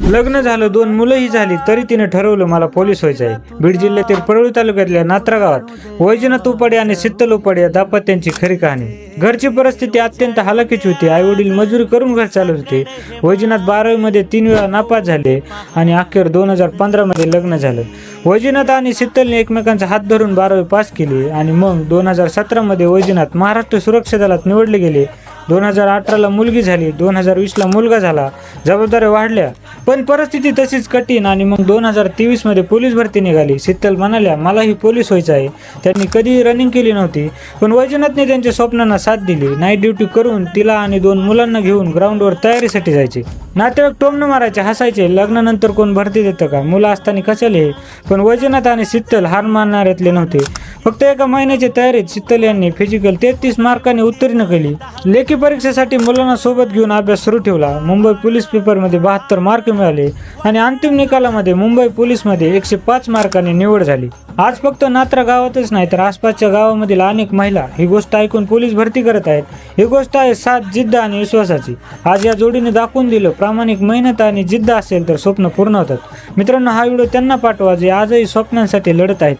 लग्न झालं, 2 मुलंही झाली, तरी तिने ठरवलं मला पोलीस व्हायचं आहे. बीड जिल्ह्यातील परळी तालुक्यातल्या नात्रा गावात वैजनाथ उपाडे आणि शीतल उपाडे या दाम्पत्यांची खरी कहाणी. घरची परिस्थिती अत्यंत हलाखीची होती. आई वडील मजुरी करून घर चालवत होते. वैजनाथ 12वी मध्ये 3 वेळा नापास झाले आणि अखेर 2015 मध्ये लग्न झालं. वैजनाथ आणि शीतलने एकमेकांचा हात धरून 12वी पास केली आणि मग 2017 मध्ये वैजनाथ महाराष्ट्र सुरक्षा दलात निवडले गेले. 2018ला मुलगी झाली, 2020ला मुलगा झाला, जबाबदाऱ्या वाढल्या, पण परिस्थिती तशीच कठीण आणि मग 2023 मध्ये पोलीस भरती निघाली. शीतल म्हणाल्या मलाही पोलीस व्हायचं आहे. त्यांनी कधीही रनिंग केली नव्हती, पण वैजनाथने त्यांच्या स्वप्नांना साथ दिली. नाईट ड्युटी करून तिला आणि 2 मुलांना घेऊन ग्राउंडवर तयारीसाठी जायचे. नातेवाईक टोमणं मारायचे, हसायचे, लग्नानंतर कोण भरती देतं का, मुलं असताना कशाला हे. पण वैजनाथ आणि शीतल हार मानणाऱ्यातले नव्हते. फक्त एका महिन्याच्या तयारीत शीतल यांनी फिजिकल 33 मार्कांनी उत्तीर्ण केली. लेखी परीक्षेसाठी मुलांना सोबत घेऊन अभ्यास सुरू ठेवला. मुंबई पोलीस पेपरमध्ये 72 मार्क मिळाले आणि अंतिम निकालामध्ये मुंबई पोलीसमध्ये 105 मार्कांनी निवड झाली. आज फक्त नात्रा गावातच नाही तर आसपासच्या गावामधील अनेक महिला ही गोष्ट ऐकून पोलीस भरती करत आहेत. ही गोष्ट आहे साथ, जिद्द आणि विश्वासाची. आज या जोडीने दाखवून दिलं, प्रामाणिक मेहनत आणि जिद्द असेल तर स्वप्न पूर्ण होतात. मित्रांनो, हा व्हिडिओ त्यांना पाठवा जे आजही स्वप्नांसाठी लढत आहेत.